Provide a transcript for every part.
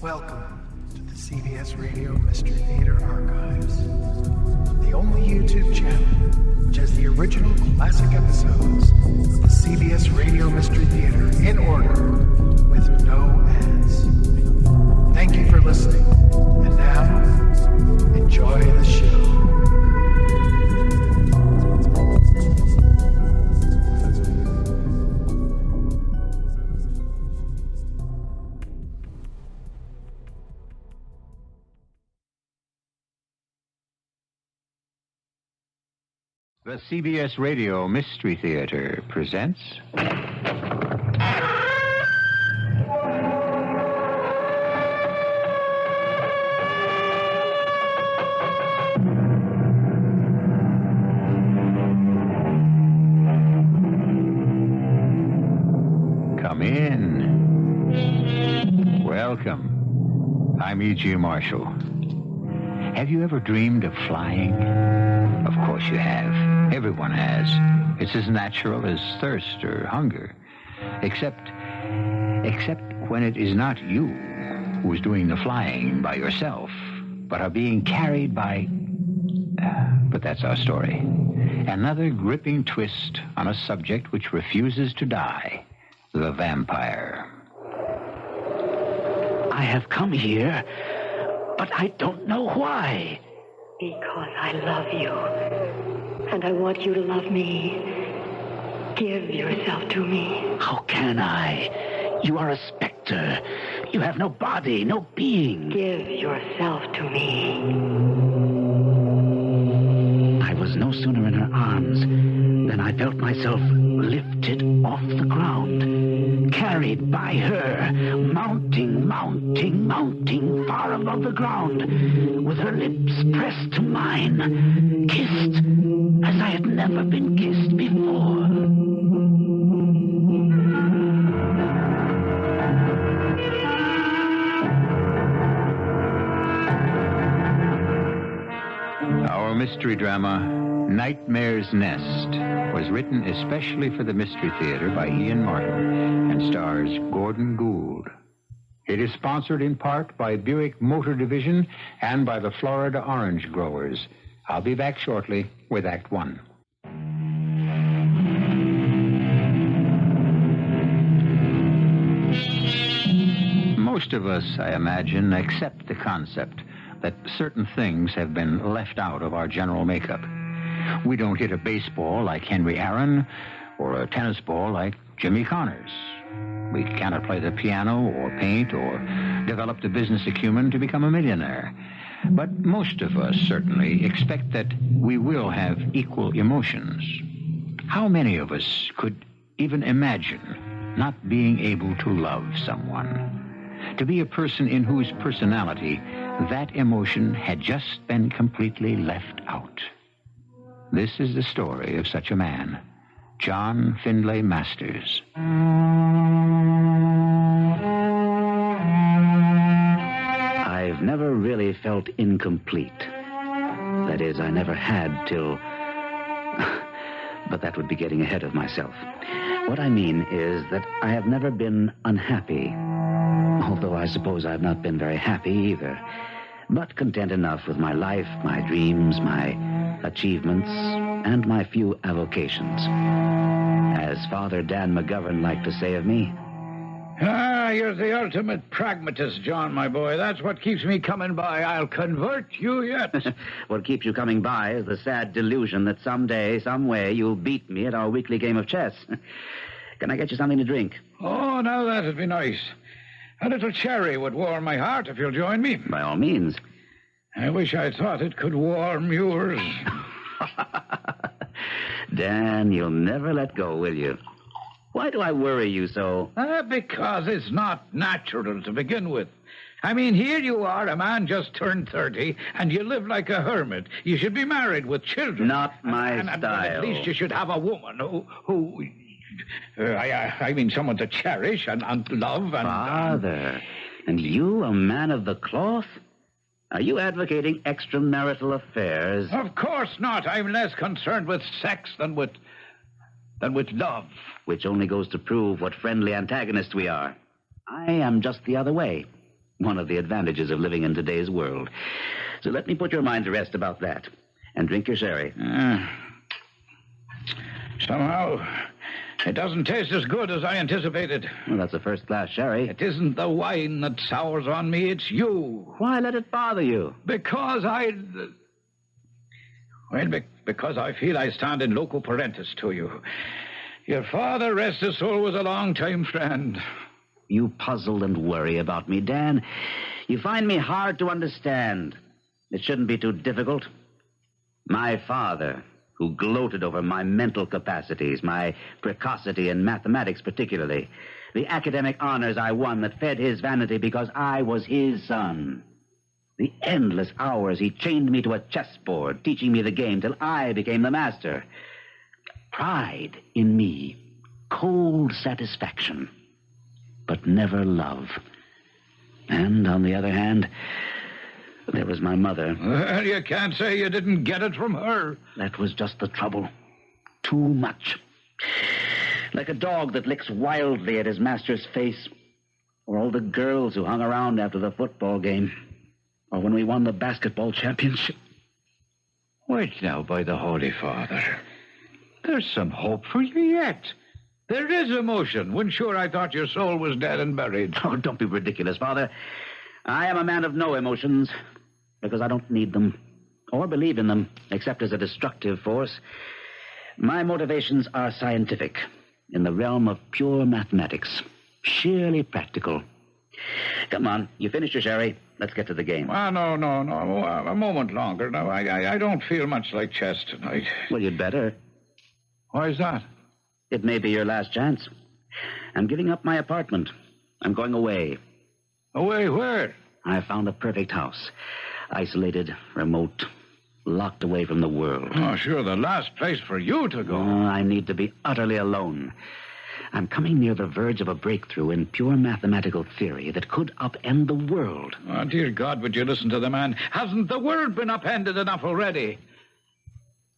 Welcome to the CBS Radio Mystery Theater Archives, the only YouTube channel which has the original classic episodes of the CBS Radio Mystery Theater in order with no ads. Thank you for listening, and now, enjoy the show. The CBS Radio Mystery Theater presents... Come in. Welcome. I'm E.G. Marshall. Have you ever dreamed of flying? Of course you have. Everyone has. It's as natural as thirst or hunger. Except when it is not you who is doing the flying by yourself, but are being carried by... But that's our story. Another gripping twist on a subject which refuses to die. The vampire. I have come here, but I don't know why. Because I love you, and I want you to love me. Give yourself to me. How can I? You are a specter. You have no body, no being. Give yourself to me. I was no sooner in her arms than I felt myself lifted off the ground, carried by her, mounting, far above the ground, with her lips pressed to mine, kissed as I had never been kissed before. Our mystery drama, Nightmare's Nest, was written especially for the Mystery Theater by Ian Martin and stars Gordon Gould. It is sponsored in part by Buick Motor Division and by the Florida Orange Growers. I'll be back shortly with Act One. Most of us, I imagine, accept the concept that certain things have been left out of our general makeup. We don't hit a baseball like Henry Aaron or a tennis ball like Jimmy Connors. We cannot play the piano or paint or develop the business acumen to become a millionaire. But most of us certainly expect that we will have equal emotions. How many of us could even imagine not being able to love someone? To be a person in whose personality that emotion had just been completely left out. This is the story of such a man, John Findlay Masters. I've never really felt incomplete. That is, I never had till... But that would be getting ahead of myself. What I mean is that I have never been unhappy. Although I suppose I've not been very happy either. But content enough with my life, my dreams, my achievements, and my few avocations. As Father Dan McGovern liked to say of me. You're the ultimate pragmatist, John, my boy. That's what keeps me coming by. I'll convert you yet. What keeps you coming by is the sad delusion that someday, some way, you'll beat me at our weekly game of chess. Can I get you something to drink? Oh, now that'd be nice. A little cherry would warm my heart if you'll join me. By all means. I wish I thought it could warm yours. Dan, you'll never let go, will you? Why do I worry you so? Because it's not natural to begin with. I mean, here you are, a man just turned 30, and you live like a hermit. You should be married with children. Not my style. At least you should have a woman who I mean, someone to cherish and love and... Father, and you, a man of the cloth? Are you advocating extramarital affairs? Of course not. I'm less concerned with sex than with love. Which only goes to prove what friendly antagonists we are. I am just the other way. One of the advantages of living in today's world. So let me put your mind to rest about that. And drink your sherry. Somehow, it doesn't taste as good as I anticipated. Well, that's a first-class sherry. It isn't the wine that sours on me, it's you. Why let it bother you? Because because I feel I stand in loco parentis to you. Your father, rest his soul, was a long-time friend. You puzzle and worry about me, Dan. You find me hard to understand. It shouldn't be too difficult. My father, who gloated over my mental capacities, my precocity in mathematics particularly, the academic honors I won that fed his vanity because I was his son. The endless hours he chained me to a chessboard, teaching me the game till I became the master. Pride in me, cold satisfaction, but never love. And, on the other hand, there was my mother. Well, you can't say you didn't get it from her. That was just the trouble. Too much. Like a dog that licks wildly at his master's face, or all the girls who hung around after the football game, or when we won the basketball championship. Wait now, by the Holy Father. There's some hope for you yet. There is emotion, when sure I thought your soul was dead and buried. Oh, don't be ridiculous, Father. I am a man of no emotions, because I don't need them, or believe in them, except as a destructive force. My motivations are scientific, in the realm of pure mathematics, sheerly practical. Come on, you finished your sherry. Let's get to the game. No. A moment longer. No, I don't feel much like chess tonight. Well, you'd better. Why is that? It may be your last chance. I'm giving up my apartment. I'm going away. Away where? I found the perfect house. Isolated, remote, locked away from the world. Oh, sure, the last place for you to go. I need to be utterly alone. I'm coming near the verge of a breakthrough in pure mathematical theory that could upend the world. Oh, dear God, would you listen to the man? Hasn't the world been upended enough already?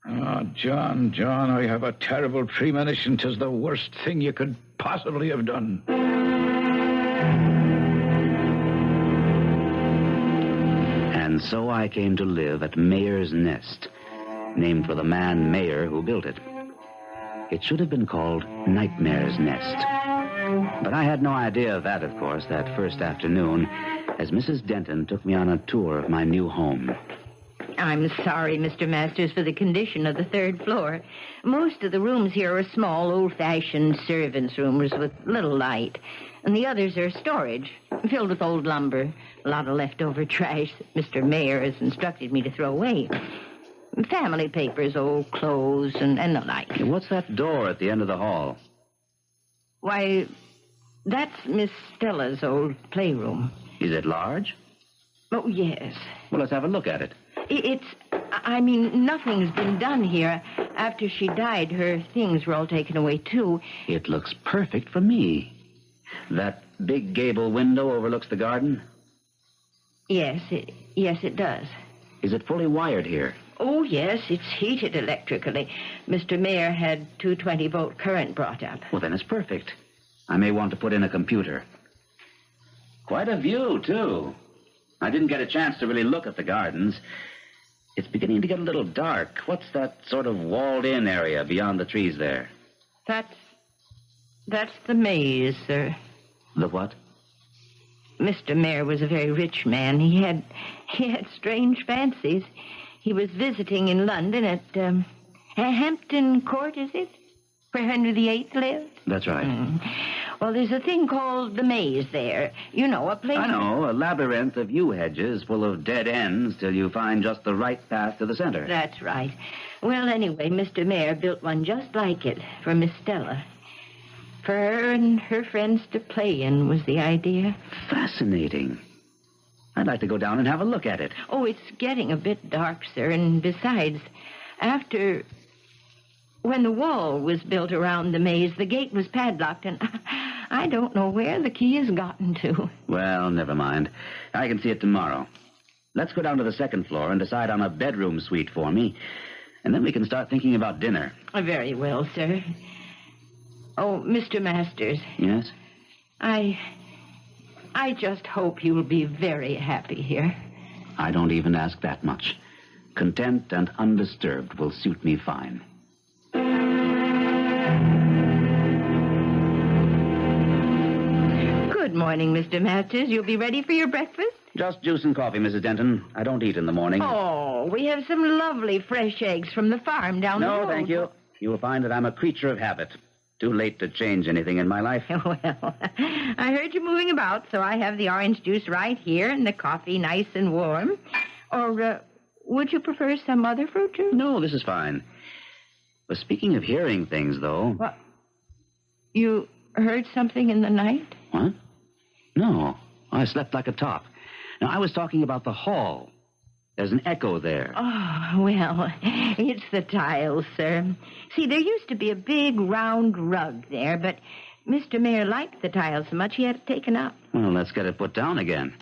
Oh, John, I have a terrible premonition 'tis the worst thing you could possibly have done. And so I came to live at Mayor's Nest, named for the man Mayor who built it. It should have been called Nightmare's Nest. But I had no idea of that, of course, that first afternoon, as Mrs. Denton took me on a tour of my new home. I'm sorry, Mr. Masters, for the condition of the third floor. Most of the rooms here are small, old-fashioned servants' rooms with little light. And the others are storage, filled with old lumber, a lot of leftover trash that Mr. Mayor has instructed me to throw away. Family papers, old clothes, and the like. What's that door at the end of the hall? Why, that's Miss Stella's old playroom. Is it large? Oh, yes. Well, let's have a look at it. Nothing's been done here. After she died, her things were all taken away, too. It looks perfect for me. That big gable window overlooks the garden? Yes, it does. Is it fully wired here? Oh, yes, it's heated electrically. Mr. Mayor had 220-volt current brought up. Well, then it's perfect. I may want to put in a computer. Quite a view, too. I didn't get a chance to really look at the gardens. It's beginning to get a little dark. What's that sort of walled-in area beyond the trees there? That's the maze, sir. The what? Mr. Mayor was a very rich man. He had strange fancies. He was visiting in London at Hampton Court, is it? Where Henry VIII lived? That's right. Well, there's a thing called the maze there. You know, a place... I know, a labyrinth of yew hedges full of dead ends till you find just the right path to the center. That's right. Well, anyway, Mr. Mayor built one just like it for Miss Stella. For her and her friends to play in was the idea. Fascinating. I'd like to go down and have a look at it. Oh, it's getting a bit dark, sir, and besides, when the wall was built around the maze, the gate was padlocked, and I don't know where the key has gotten to. Well, never mind. I can see it tomorrow. Let's go down to the second floor and decide on a bedroom suite for me, and then we can start thinking about dinner. Very well, sir. Oh, Mr. Masters. Yes? I I just hope you'll be very happy here. I don't even ask that much. Content and undisturbed will suit me fine. Good morning, Mr. Masters. You'll be ready for your breakfast? Just juice and coffee, Mrs. Denton. I don't eat in the morning. Oh, we have some lovely fresh eggs from the farm down the road. No, thank you. You will find that I'm a creature of habit. Too late to change anything in my life. Well, I heard you moving about, so I have the orange juice right here and the coffee nice and warm. Or, would you prefer some other fruit juice? No, this is fine. But speaking of hearing things, though... What? You heard something in the night? What? No, I slept like a top. Now, I was talking about the hall. There's an echo there. Oh, well, it's the tiles, sir. See, there used to be a big round rug there, but Mr. Mayor liked the tiles so much he had it taken up. Well, let's get it put down again.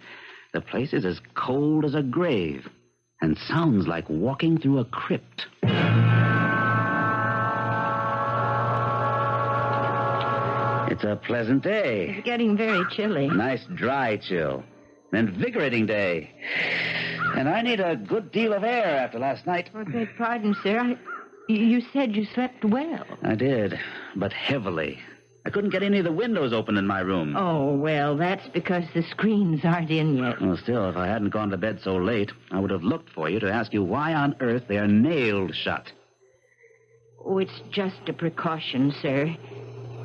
The place is as cold as a grave and sounds like walking through a crypt. It's a pleasant day. It's getting very chilly. A nice dry chill. An invigorating day. And I need a good deal of air after last night. I beg pardon, sir. You said you slept well. I did, but heavily. I couldn't get any of the windows open in my room. Oh, well, that's because the screens aren't in yet. Well, still, if I hadn't gone to bed so late, I would have looked for you to ask you why on earth they are nailed shut. Oh, it's just a precaution, sir.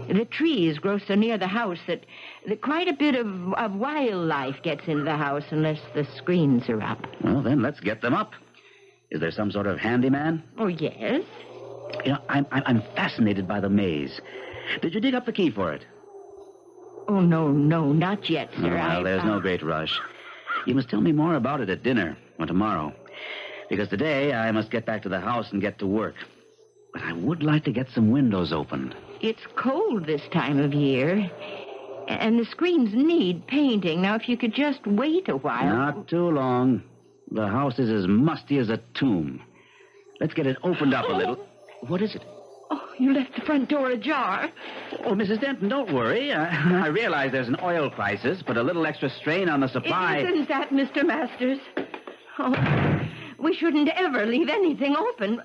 The trees grow so near the house that quite a bit of wildlife gets into the house unless the screens are up. Well, then, let's get them up. Is there some sort of handyman? Oh, yes. You know, I'm fascinated by the maze. Did you dig up the key for it? Oh, no, not yet, sir. Well, there's no great rush. You must tell me more about it at dinner or tomorrow. Because today I must get back to the house and get to work. But I would like to get some windows opened. It's cold this time of year, and the screens need painting. Now, if you could just wait a while... Not too long. The house is as musty as a tomb. Let's get it opened up a little. What is it? Oh, you left the front door ajar. Oh, Mrs. Denton, don't worry. I realize there's an oil crisis, but a little extra strain on the supply... It isn't that, Mr. Masters. Oh, we shouldn't ever leave anything open.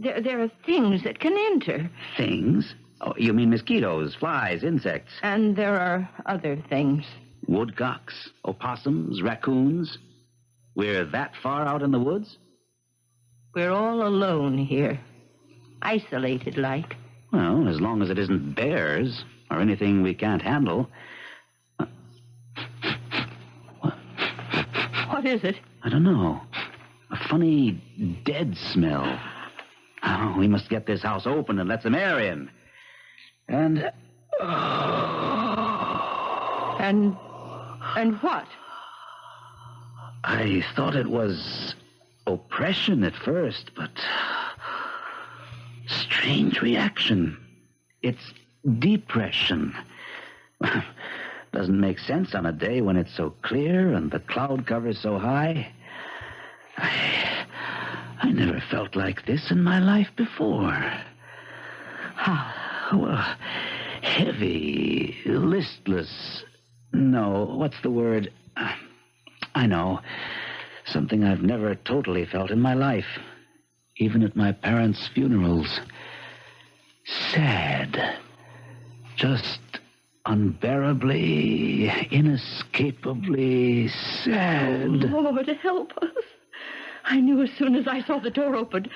There are things that can enter. Things? Oh, you mean mosquitoes, flies, insects. And there are other things. Woodcocks, opossums, raccoons. We're that far out in the woods? We're all alone here. Isolated like. Well, as long as it isn't bears or anything we can't handle. What is it? I don't know. A funny dead smell. Oh, we must get this house open and let some air in. And what? I thought it was oppression at first, but strange reaction. It's depression. Doesn't make sense on a day when it's so clear and the cloud cover's so high. I never felt like this in my life before. Well, heavy, listless. No, what's the word? I know. Something I've never totally felt in my life. Even at my parents' funerals. Sad. Just unbearably, inescapably sad. Oh, Lord, help us. I knew as soon as I saw the door open.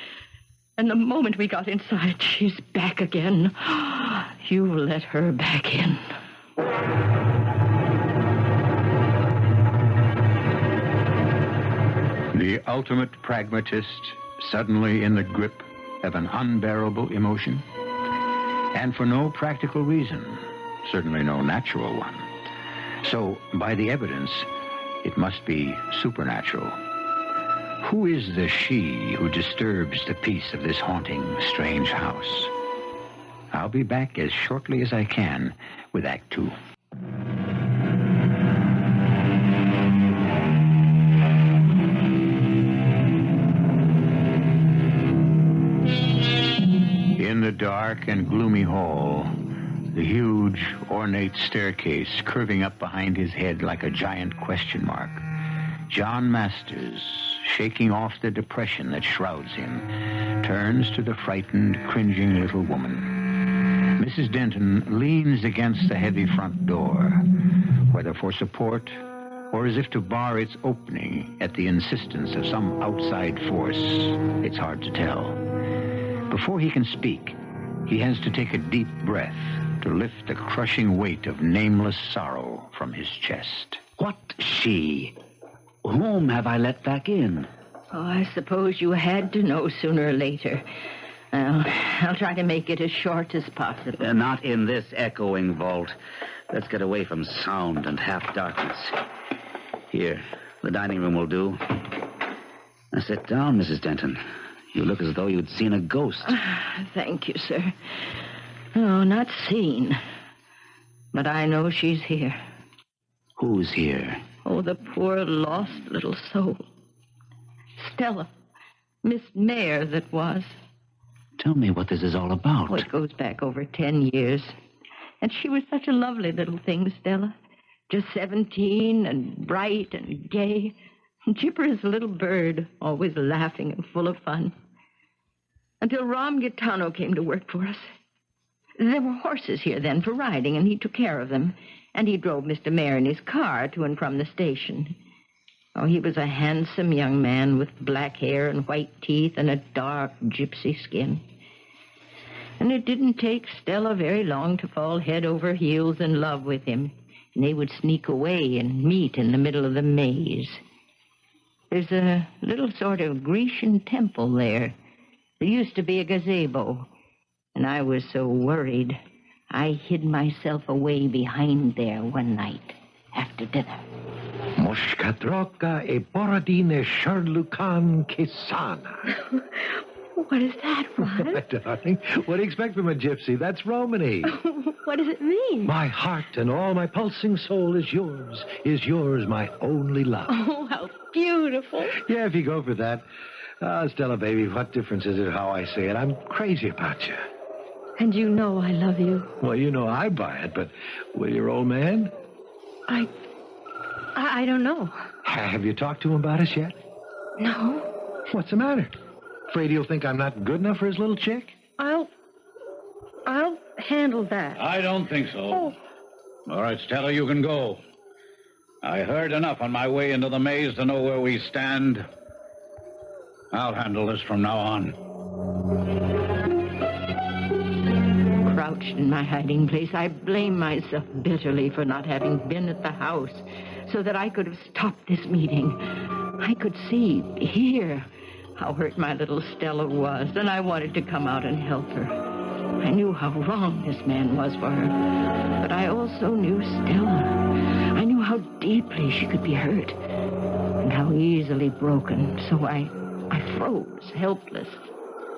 And the moment we got inside, she's back again. You let her back in. The ultimate pragmatist suddenly in the grip of an unbearable emotion. And for no practical reason, certainly no natural one. So, by the evidence, it must be supernatural. Who is the she who disturbs the peace of this haunting, strange house? I'll be back as shortly as I can with Act 2. In the dark and gloomy hall, The huge, ornate staircase curving up behind his head like a giant question mark. John Masters, shaking off the depression that shrouds him, turns to the frightened, cringing little woman. Mrs. Denton leans against the heavy front door, whether for support or as if to bar its opening at the insistence of some outside force. It's hard to tell. Before he can speak, he has to take a deep breath to lift the crushing weight of nameless sorrow from his chest. What she? Whom have I let back in? Oh, I suppose you had to know sooner or later. Well, I'll try to make it as short as possible. Not in this echoing vault. Let's get away from sound and half-darkness. Here, the dining room will do. Now sit down, Mrs. Denton. You look as though you'd seen a ghost. Thank you, sir. No, not seen. But I know she's here. Who's here? Oh, the poor lost little soul. Stella. Miss Mayor that was. Tell me what this is all about. Oh, it goes back over 10 years. And she was such a lovely little thing, Stella. Just 17 and bright and gay. And chipper as a little bird, always laughing and full of fun. Until Ram Gitano came to work for us. There were horses here then for riding, and he took care of them. And he drove Mr. Mayor in his car to and from the station. Oh, he was a handsome young man with black hair and white teeth and a dark gypsy skin. And it didn't take Stella very long to fall head over heels in love with him. And they would sneak away and meet in the middle of the maze. There's a little sort of Grecian temple there. There used to be a gazebo. And I was so worried, I hid myself away behind there one night after dinner. Moshkadroka e boradine sharlukan kesana. What is that, Ron? Darling, what do you expect from a gypsy? That's Romany. What does it mean? My heart and all my pulsing soul is yours, my only love. Oh, how beautiful. Yeah, if you go for that. Stella, baby, what difference is it how I say it? I'm crazy about you. And you know I love you. Well, you know I buy it, but will your old man? I don't know. Have you talked to him about us yet? No. What's the matter? Afraid he'll think I'm not good enough for his little chick? I'll handle that. I don't think so. Oh. All right, Stella, you can go. I heard enough on my way into the maze to know where we stand. I'll handle this from now on. Crouched in my hiding place, I blame myself bitterly for not having been at the house so that I could have stopped this meeting. I could see, hear how hurt my little Stella was, and I wanted to come out and help her. I knew how wrong this man was for her, but I also knew Stella. I knew how deeply she could be hurt and how easily broken, so I froze, helpless.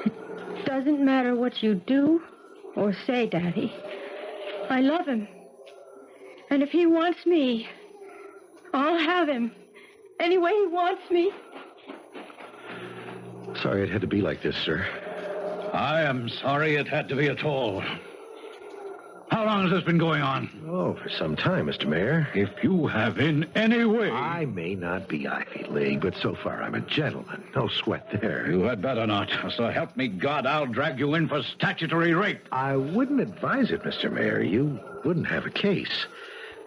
It doesn't matter what you do or say, Daddy. I love him. And if he wants me, I'll have him. Any way he wants me. Sorry it had to be like this, sir. I am sorry it had to be at all. How long has this been going on? Oh, for some time, Mr. Mayor. If you have in any way... I may not be Ivy League, but so far I'm a gentleman. No sweat there. You had better not. So help me God, I'll drag you in for statutory rape. I wouldn't advise it, Mr. Mayor. You wouldn't have a case.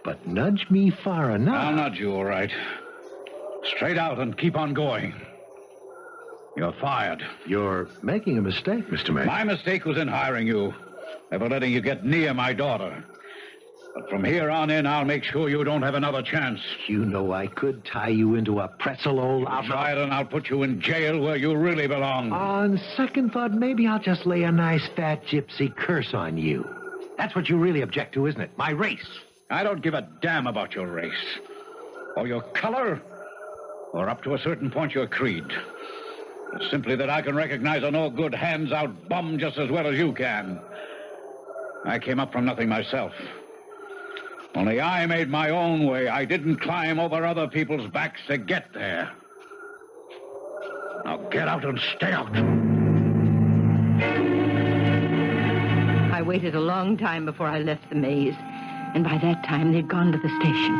But nudge me far enough. I'll nudge you, all right. Straight out and keep on going. You're fired. You're making a mistake, Mr. Mayor. My mistake was in hiring you. Never letting you get near my daughter. But from here on in, I'll make sure you don't have another chance. You know I could tie you into a pretzel old... I'll try it, and I'll put you in jail where you really belong. On second thought, maybe I'll just lay a nice fat gypsy curse on you. That's what you really object to, isn't it? My race. I don't give a damn about your race. Or your color. Or up to a certain point, your creed. It's simply that I can recognize a no-good, hands-out bum just as well as you can. I came up from nothing myself. Only I made my own way. I didn't climb over other people's backs to get there. Now get out and stay out. I waited a long time before I left the maze. And by that time, they'd gone to the station.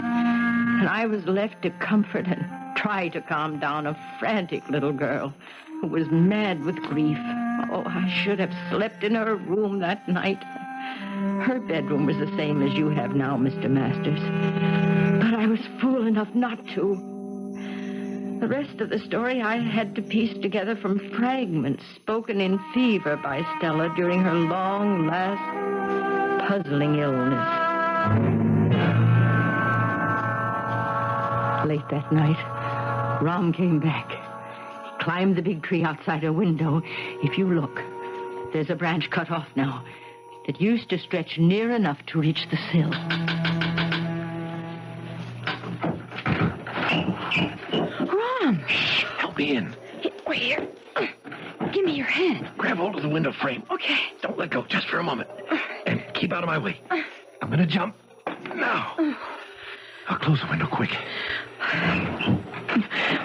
And I was left to comfort and try to calm down a frantic little girl who was mad with grief. Oh, I should have slept in her room that night. Her bedroom was the same as you have now, Mr. Masters. But I was fool enough not to. The rest of the story I had to piece together from fragments spoken in fever by Stella during her long, last, puzzling illness. Late that night, Rom came back. He climbed the big tree outside her window. If you look, there's a branch cut off now that used to stretch near enough to reach the sill. Rom! Shh, help me in. Wait here. Give me your hand. Grab hold of the window frame. Okay. Don't let go, just for a moment. And keep out of my way. I'm going to jump. Now. I'll close the window quick.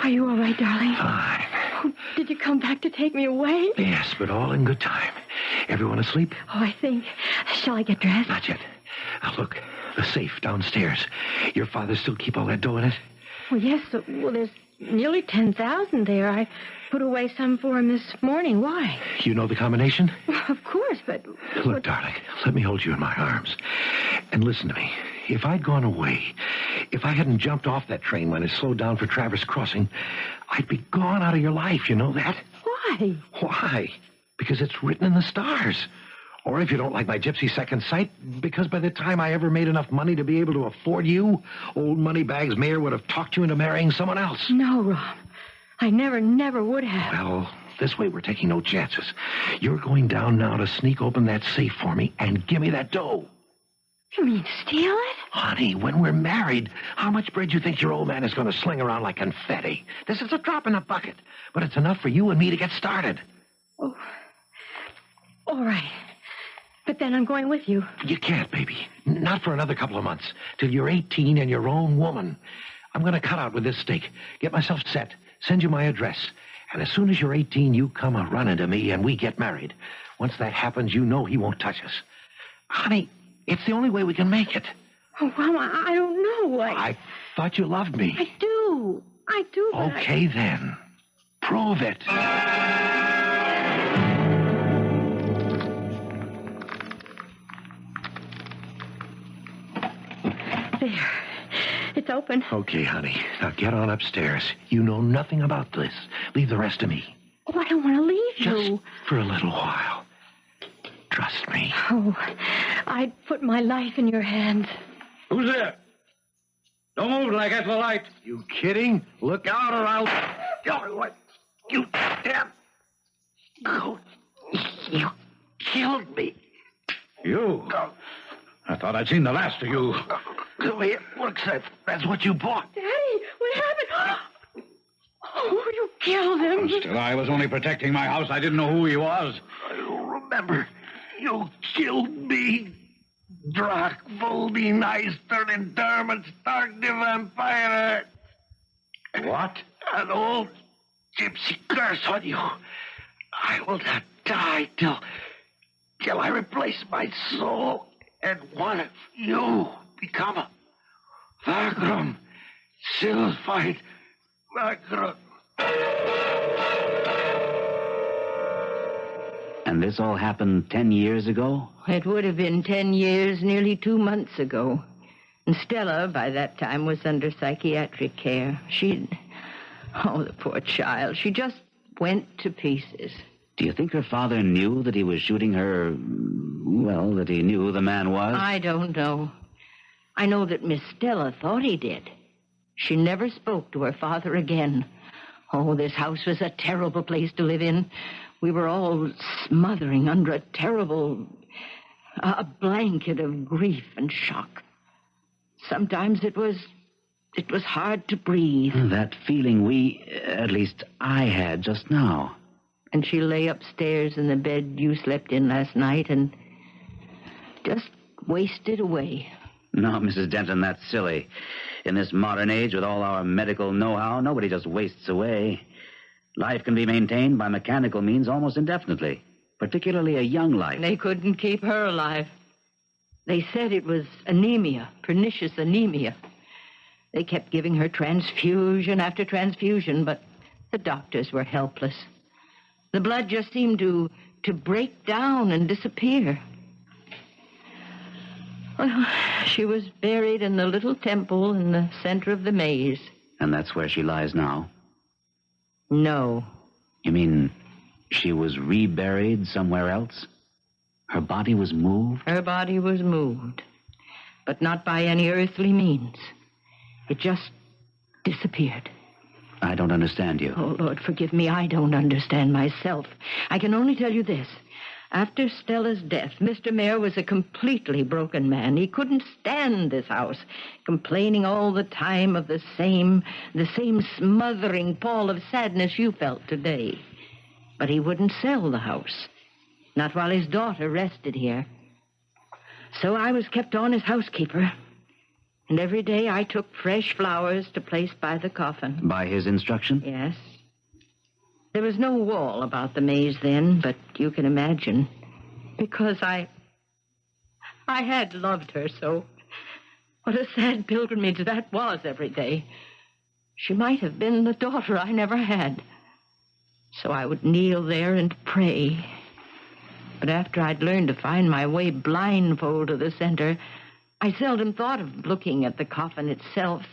Are you all right, darling? Fine. Oh, did you come back to take me away? Yes, but all in good time. Everyone asleep? Oh, I think. Shall I get dressed? Not yet. Now, look, the safe downstairs. Your father still keep all that dough in it? Well, yes. Well, there's nearly 10,000 there. I put away some for him this morning. Why? You know the combination? Well, of course, but... Look, darling, let me hold you in my arms. And listen to me. If I'd gone away, if I hadn't jumped off that train when it slowed down for Traverse Crossing, I'd be gone out of your life, you know that? Why? Why? Because it's written in the stars. Or if you don't like my gypsy second sight, because by the time I ever made enough money to be able to afford you, old Moneybags Mayor would have talked you into marrying someone else. No, Rom. I never would have. Well, this way we're taking no chances. You're going down now to sneak open that safe for me and give me that dough. You mean steal it? Honey, when we're married, how much bread do you think your old man is going to sling around like confetti? This is a drop in the bucket, but it's enough for you and me to get started. Oh. All right. But then I'm going with you. You can't, baby. Not for another couple of months. Till you're 18 and your own woman. I'm going to cut out with this stake, get myself set, send you my address. And as soon as you're 18, you come a-running to me and we get married. Once that happens, you know he won't touch us. Honey, it's the only way we can make it. Oh, Rom, I don't know. I thought you loved me. I do. But Okay, then. Prove it. There. It's open. Okay, honey. Now get on upstairs. You know nothing about this. Leave the rest to me. Oh, I don't want to leave Just you. for a little while. Trust me. Oh, I'd put my life in your hands. Who's there? Don't move till I get the light. You kidding? Look out or I'll... Oh, what? You damn... Gould. You killed me. You? I thought I'd seen the last of you. The way it looks, that's what you bought. Daddy, what happened? Oh, you killed him. Still, I was only protecting my house. I didn't know who he was. I remember. You killed me. Drak Voldy Neister and Dermot Stark the Vampire. What? An old gypsy curse on you. I will not die till I replace my soul and one of you become a Vagram, Silfied Vagram. And this all happened 10 years ago? It would have been 10 years, nearly 2 months ago. And Stella, by that time, was under psychiatric care. Oh, the poor child. She just went to pieces. Do you think her father knew that he was shooting her... Well, that he knew who the man was? I don't know. I know that Miss Stella thought he did. She never spoke to her father again. Oh, this house was a terrible place to live in. We were all smothering under a terrible... a blanket of grief and shock. Sometimes it was hard to breathe. That feeling at least I had just now. And she lay upstairs in the bed you slept in last night and just wasted away. No, Mrs. Denton, that's silly. In this modern age, with all our medical know-how, nobody just wastes away. Life can be maintained by mechanical means almost indefinitely. particularly a young life. They couldn't keep her alive. They said it was anemia, pernicious anemia. They kept giving her transfusion after transfusion, but the doctors were helpless. The blood just seemed to break down and disappear. Well, she was buried in the little temple in the center of the maze. And that's where she lies now? No. You mean she was reburied somewhere else? Her body was moved? Her body was moved, but not by any earthly means. It just disappeared. I don't understand you. Oh, Lord, forgive me. I don't understand myself. I can only tell you this. After Stella's death, Mr. Mayor was a completely broken man. He couldn't stand this house, complaining all the time of the same smothering pall of sadness you felt today. But he wouldn't sell the house, not while his daughter rested here. So I was kept on as housekeeper, and every day I took fresh flowers to place by the coffin. By his instruction? Yes. There was no wall about the maze then, but you can imagine. Because I had loved her so. What a sad pilgrimage that was every day. She might have been the daughter I never had. So I would kneel there and pray. But after I'd learned to find my way blindfold to the center, I seldom thought of looking at the coffin itself.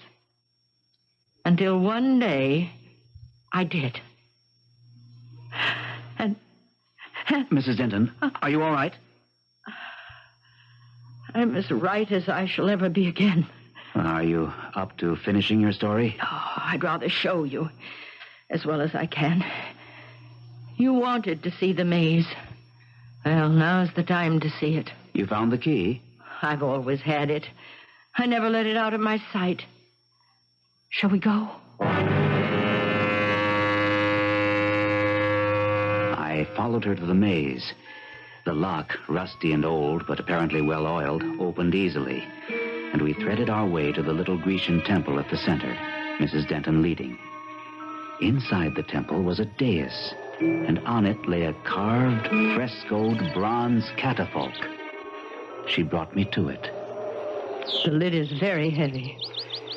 Until one day, I did. And Mrs. Denton, are you all right? I'm as right as I shall ever be again. Are you up to finishing your story? Oh, I'd rather show you as well as I can. You wanted to see the maze. Well, now's the time to see it. You found the key? I've always had it. I never let it out of my sight. Shall we go? I followed her to the maze. The lock, rusty and old, but apparently well-oiled, opened easily, and we threaded our way to the little Grecian temple at the center, Mrs. Denton leading. Inside the temple was a dais, and on it lay a carved, frescoed bronze catafalque. She brought me to it. The lid is very heavy.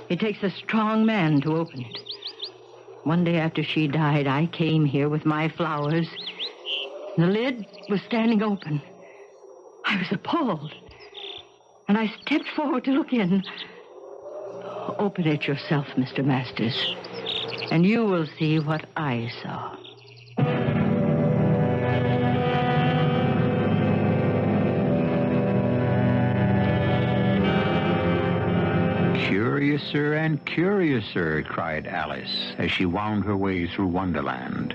It takes a strong man to open it. One day after she died, I came here with my flowers. The lid was standing open. I was appalled. And I stepped forward to look in. Open it yourself, Mr. Masters, and you will see what I saw. Curiouser and curiouser, cried Alice as she wound her way through Wonderland.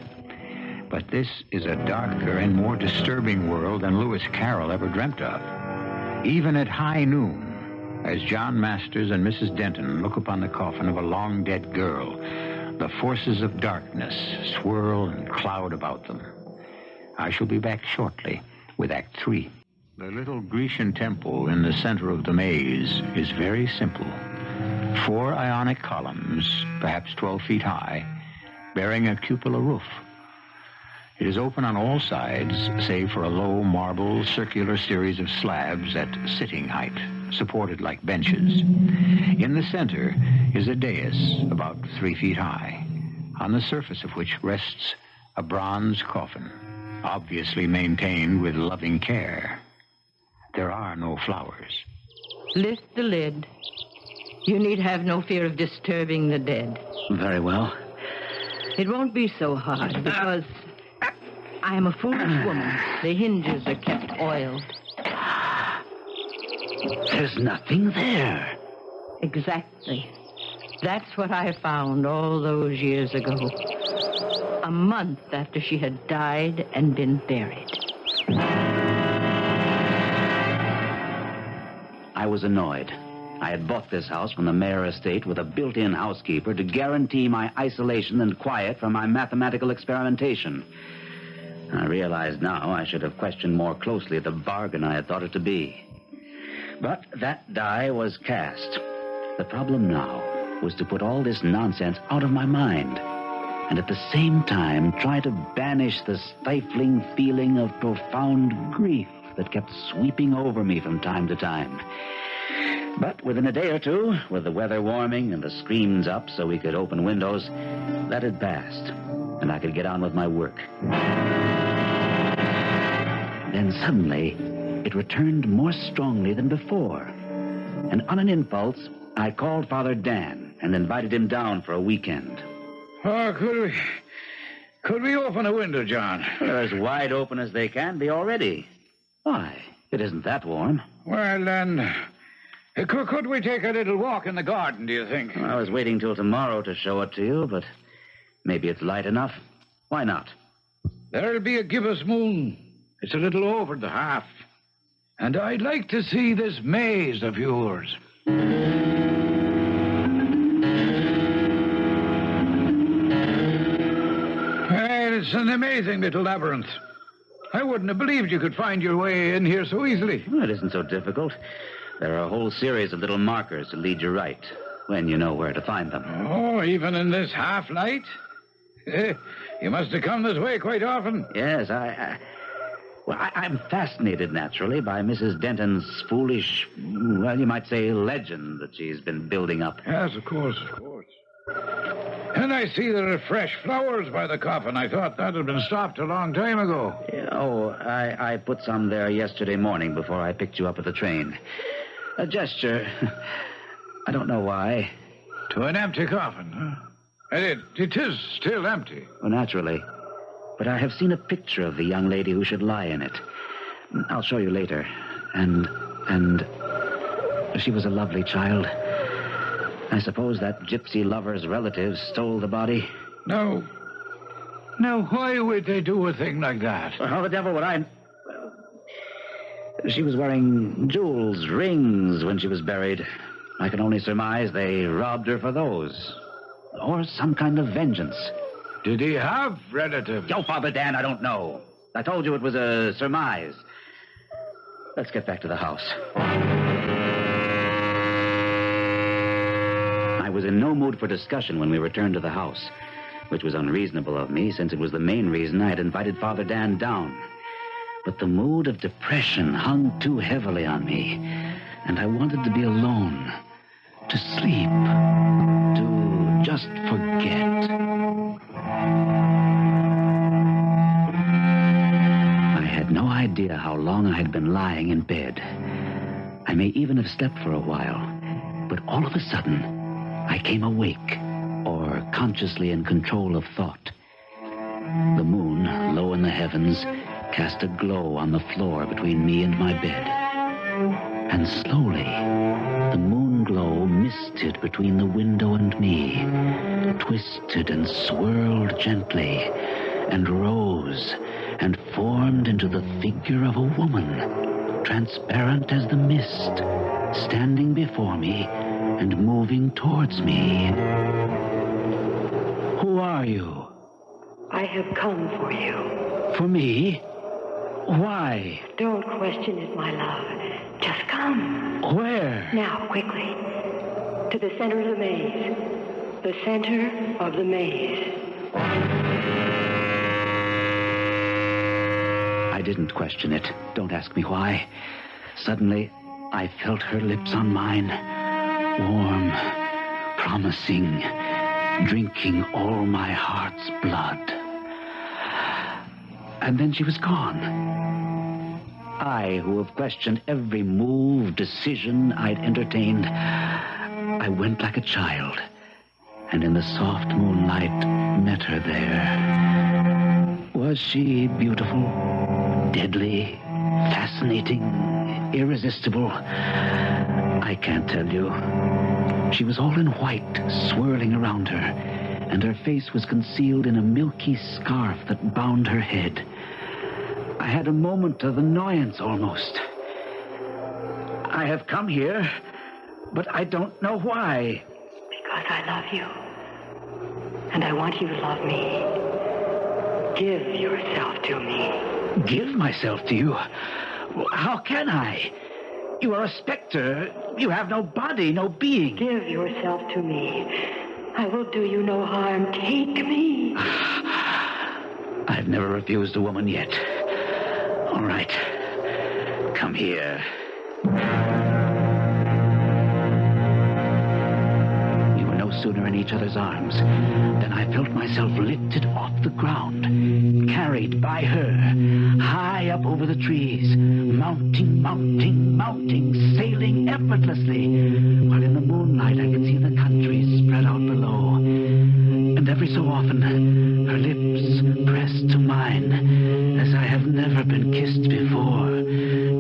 But this is a darker and more disturbing world than Lewis Carroll ever dreamt of. Even at high noon, as John Masters and Mrs. Denton look upon the coffin of a long-dead girl, the forces of darkness swirl and cloud about them. I shall be back shortly with Act 3. The little Grecian temple in the center of the maze is very simple. 4 ionic columns, perhaps 12 feet high, bearing a cupola roof. It is open on all sides, save for a low marble circular series of slabs at sitting height, supported like benches. In the center is a dais about 3 feet high, on the surface of which rests a bronze coffin, obviously maintained with loving care. There are no flowers. Lift the lid. You need have no fear of disturbing the dead. Very well. It won't be so hard, because I am a foolish woman. The hinges are kept oiled. There's nothing there. Exactly. That's what I found all those years ago. A month after she had died and been buried. I was annoyed. I had bought this house from the Mayor estate with a built-in housekeeper to guarantee my isolation and quiet from my mathematical experimentation. I realized now I should have questioned more closely the bargain I had thought it to be. But that die was cast. The problem now was to put all this nonsense out of my mind. and at the same time try to banish the stifling feeling of profound grief that kept sweeping over me from time to time. But within a day or two, with the weather warming and the screens up so we could open windows, that had passed, and I could get on with my work. Then suddenly, it returned more strongly than before. And on an impulse, I called Father Dan and invited him down for a weekend. Oh, could we open a window, John? They're as wide open as they can be already. Why? It isn't that warm. Well, then, could we take a little walk in the garden, do you think? I was waiting till tomorrow to show it to you, but maybe it's light enough. Why not? There'll be a gibbous moon. It's a little over the half. And I'd like to see this maze of yours. Well, it's an amazing little labyrinth. I wouldn't have believed you could find your way in here so easily. Well, it isn't so difficult. There are a whole series of little markers to lead you right, when you know where to find them. Oh, even in this half-light? You must have come this way quite often. Yes, I'm fascinated, naturally, by Mrs. Denton's foolish, well, you might say, legend that she's been building up. Yes, of course. And I see there are fresh flowers by the coffin. I thought that had been stopped a long time ago. Oh, I put some there yesterday morning before I picked you up at the train. A gesture. I don't know why. To an empty coffin, huh? And it is still empty. Well, naturally. But I have seen a picture of the young lady who should lie in it. I'll show you later. And she was a lovely child. I suppose that gypsy lover's relatives stole the body. No. Now, why would they do a thing like that? Well, how the devil would I... She was wearing jewels, rings when she was buried. I can only surmise they robbed her for those. Or some kind of vengeance. Did he have relatives? Oh, Father Dan, I don't know. I told you it was a surmise. Let's get back to the house. I was in no mood for discussion when we returned to the house, which was unreasonable of me, since it was the main reason I had invited Father Dan down. But the mood of depression hung too heavily on me, and I wanted to be alone, to sleep, to just forget. I had no idea how long I had been lying in bed. I may even have slept for a while, but all of a sudden, I came awake, or consciously in control of thought. The moon, low in the heavens, cast a glow on the floor between me and my bed. And slowly, the moon glow misted between the window and me, twisted and swirled gently, and rose and formed into the figure of a woman, transparent as the mist, standing before me and moving towards me. Who are you? I have come for you. For me? Why? Don't question it, my love. Just come. Where? Now, quickly. To the center of the maze. The center of the maze. I didn't question it. Don't ask me why. Suddenly, I felt her lips on mine. Warm, promising, drinking all my heart's blood. And then she was gone. I, who have questioned every move, decision I'd entertained, I went like a child, and in the soft moonlight met her there. Was she beautiful, deadly, fascinating, irresistible? I can't tell you. She was all in white, swirling around her, and her face was concealed in a milky scarf that bound her head. I had a moment of annoyance, almost. I have come here, but I don't know why. Because I love you. And I want you to love me. Give yourself to me. Give myself to you? How can I? You are a specter. You have no body, no being. Give yourself to me. I will do you no harm. Take me. never refused a woman yet. All right. Come here. We were no sooner in each other's arms than I felt myself lifted off the ground, carried by her, high up over the trees, mounting, sailing effortlessly, while in the moonlight I could see the country spread out below. And every so often, her lips pressed to mine, as I have never been kissed before,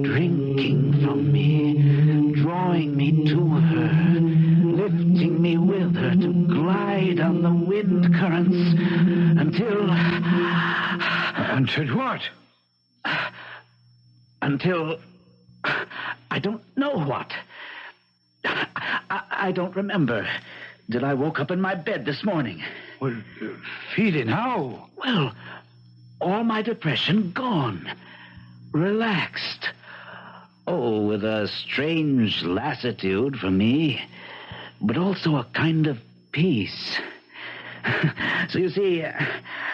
drinking from me, drawing me to her, lifting me with her to glide on the wind currents until... Until what? Until... I don't know what. I don't remember till I woke up in my bed this morning. Well, feeling how? Well, all my depression gone. Relaxed. Oh, with a strange lassitude for me, but also a kind of peace. So you see,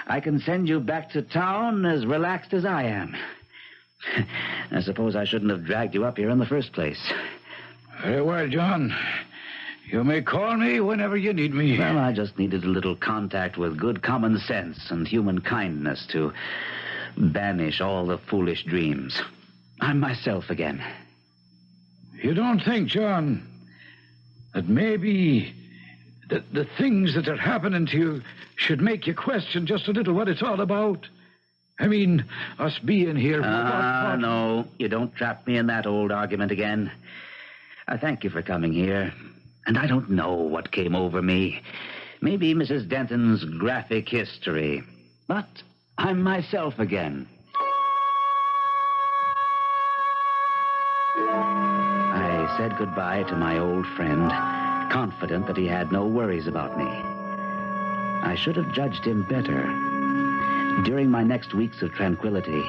I can send you back to town as relaxed as I am. I suppose I shouldn't have dragged you up here in the first place. Very well, John. You may call me whenever you need me. Well, I just needed a little contact with good common sense and human kindness to banish all the foolish dreams. I'm myself again. You don't think, John, that maybe the things that are happening to you should make you question just a little what it's all about? I mean, us being here... No, you don't trap me in that old argument again. I thank you for coming here. And I don't know what came over me. Maybe Mrs. Denton's graphic history. But I'm myself again. I said goodbye to my old friend, confident that he had no worries about me. I should have judged him better. During my next weeks of tranquility,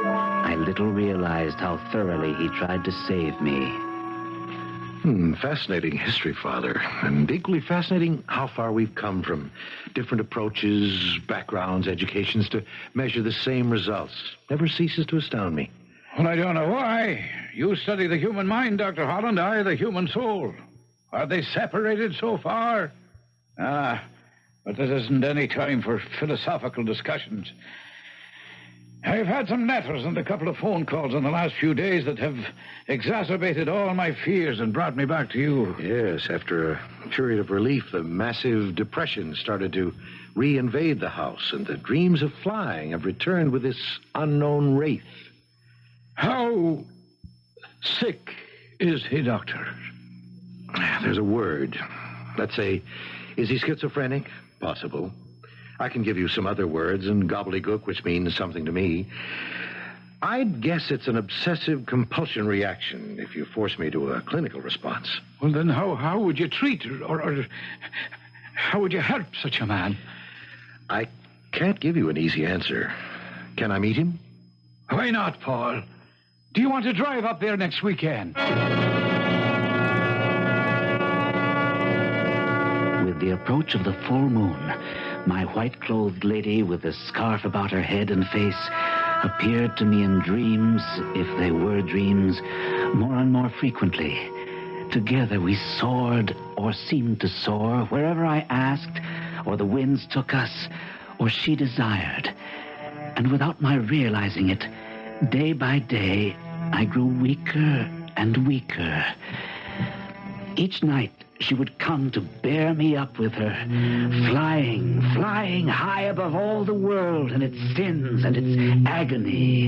I little realized how thoroughly he tried to save me. Fascinating history, Father. And equally fascinating how far we've come from different approaches, backgrounds, educations to measure the same results. Never ceases to astound me. Well, I don't know why. You study the human mind, Dr. Holland. I, the human soul. Are they separated so far? But there isn't any time for philosophical discussions. I've had some letters and a couple of phone calls in the last few days that have exacerbated all my fears and brought me back to you. Yes, after a period of relief, the massive depression started to reinvade the house, and the dreams of flying have returned with this unknown wraith. How sick is he, Doctor? There's a word. Let's say, is he schizophrenic? Possible. I can give you some other words and gobbledygook, which means something to me. I'd guess it's an obsessive compulsion reaction if you force me to a clinical response. Well, then how would you treat or how would you help such a man? I can't give you an easy answer. Can I meet him? Why not, Paul? Do you want to drive up there next weekend? With the approach of the full moon, my white-clothed lady with a scarf about her head and face appeared to me in dreams, if they were dreams, more and more frequently. Together we soared, or seemed to soar, wherever I asked, or the winds took us, or she desired. And without my realizing it, day by day, I grew weaker and weaker. Each night, she would come to bear me up with her, flying high above all the world and its sins and its agony.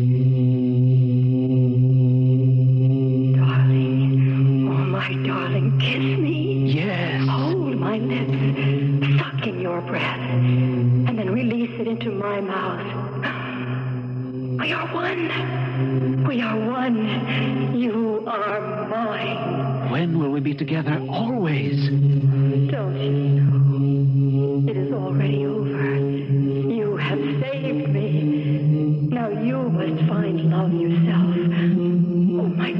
Darling, oh, my darling, kiss me. Yes. Hold my lips, suck in your breath, and then release it into my mouth. We are one. We are one. You are mine. When will we be together? Always. Don't you know? It is already over. You have saved me. Now you must find love yourself. Oh, my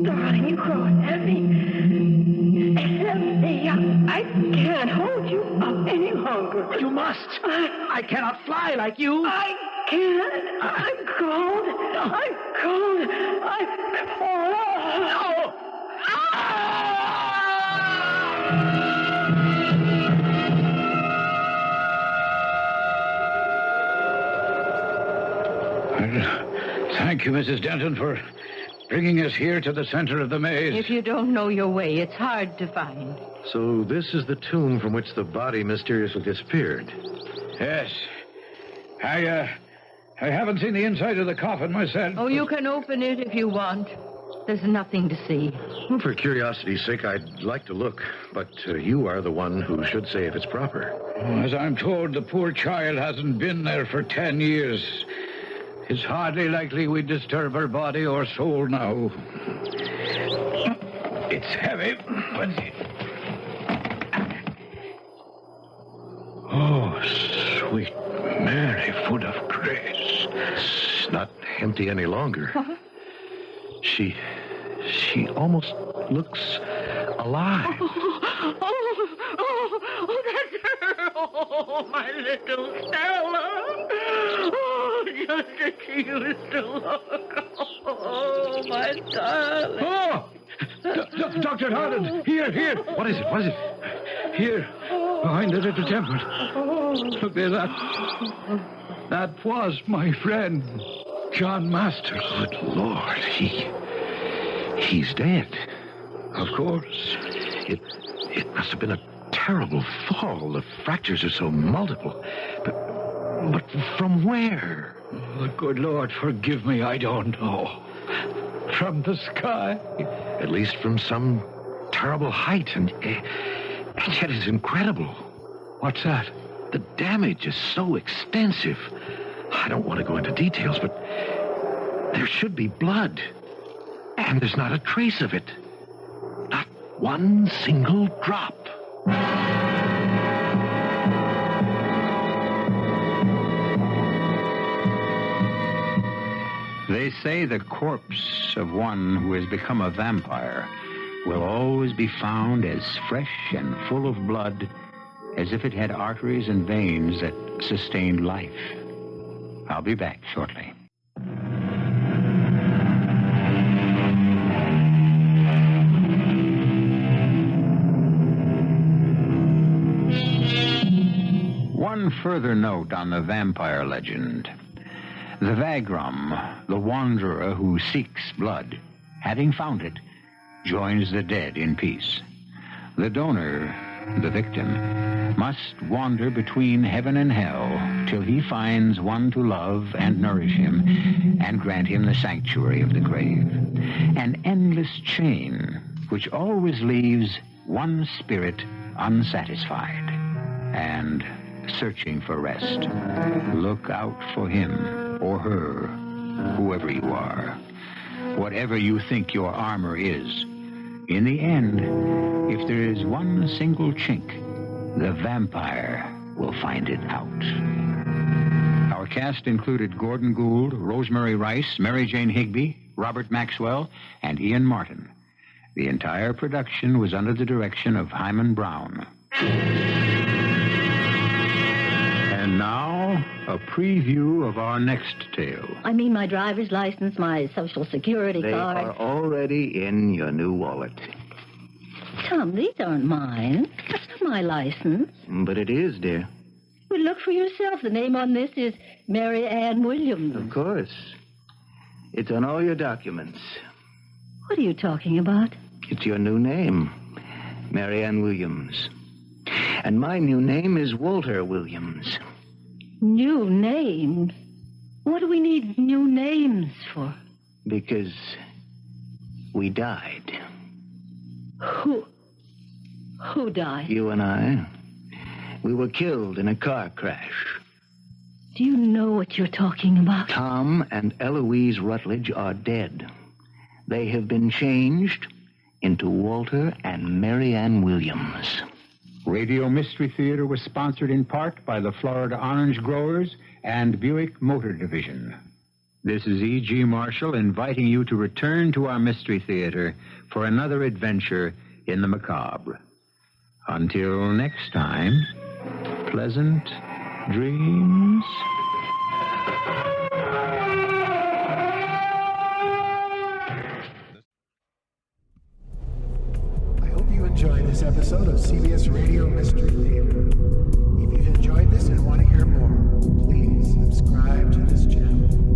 darling, you grow heavy. Accept me. I can't hold you up any longer. You must. I cannot fly like you. I can't. I'm cold. I'm cold. I'm cold. Thank you, Mrs. Denton, for bringing us here to the center of the maze. If you don't know your way, it's hard to find. So this is the tomb from which the body mysteriously disappeared. Yes. I haven't seen the inside of the coffin myself. Oh, you can open it if you want. There's nothing to see. Well, for curiosity's sake, I'd like to look, but you are the one who should say if it's proper. As I'm told, the poor child hasn't been there for 10 years. It's hardly likely we'd disturb her body or soul now. It's heavy, but... Oh, sweet Mary, full of grace. It's not empty any longer. What? She almost looks alive. Oh, that's her. Oh, my little Stella. Oh, just as she used to look. Oh, my darling. Oh! Dr. Harland, here. What is it? Here, behind the little temple. Look there, that was my friend, John Masters. Good Lord, he's dead. Of course. It must have been a terrible fall. The fractures are so multiple. But from where? The good Lord forgive me, I don't know. From the sky. At least from some terrible height, and yet it's incredible. What's that? The damage is so extensive. I don't want to go into details, but there should be blood. And there's not a trace of it. Not one single drop. They say the corpse of one who has become a vampire will always be found as fresh and full of blood as if it had arteries and veins that sustained life. I'll be back shortly. One further note on the vampire legend. The vagrom, the wanderer who seeks blood, having found it, joins the dead in peace. The donor, the victim, must wander between heaven and hell till he finds one to love and nourish him and grant him the sanctuary of the grave. An endless chain which always leaves one spirit unsatisfied and searching for rest. Look out for him or her, whoever you are. Whatever you think your armor is, in the end, if there is one single chink, the vampire will find it out. Our cast included Gordon Gould, Rosemary Rice, Mary Jane Higby, Robert Maxwell, and Ian Martin. The entire production was under the direction of Hyman Brown. And now, a preview of our next tale. I mean my driver's license, my Social Security They card. are already in your new wallet. Tom, these aren't mine. That's not my license. But it is, dear. Well, look for yourself. The name on this is Mary Ann Williams. Of course. It's on all your documents. What are you talking about? It's your new name, Mary Ann Williams. And my new name is Walter Williams. New names? What do we need new names for? Because we died. Who died? You and I. We were killed in a car crash. Do you know what you're talking about? Tom and Eloise Rutledge are dead. They have been changed into Walter and Mary Ann Williams. Radio Mystery Theater was sponsored in part by the Florida Orange Growers and Buick Motor Division. This is E.G. Marshall inviting you to return to our Mystery Theater for another adventure in the macabre. Until next time, pleasant dreams. this episode of CBS Radio Mystery Theater. If you've enjoyed this and want to hear more, please subscribe to this channel.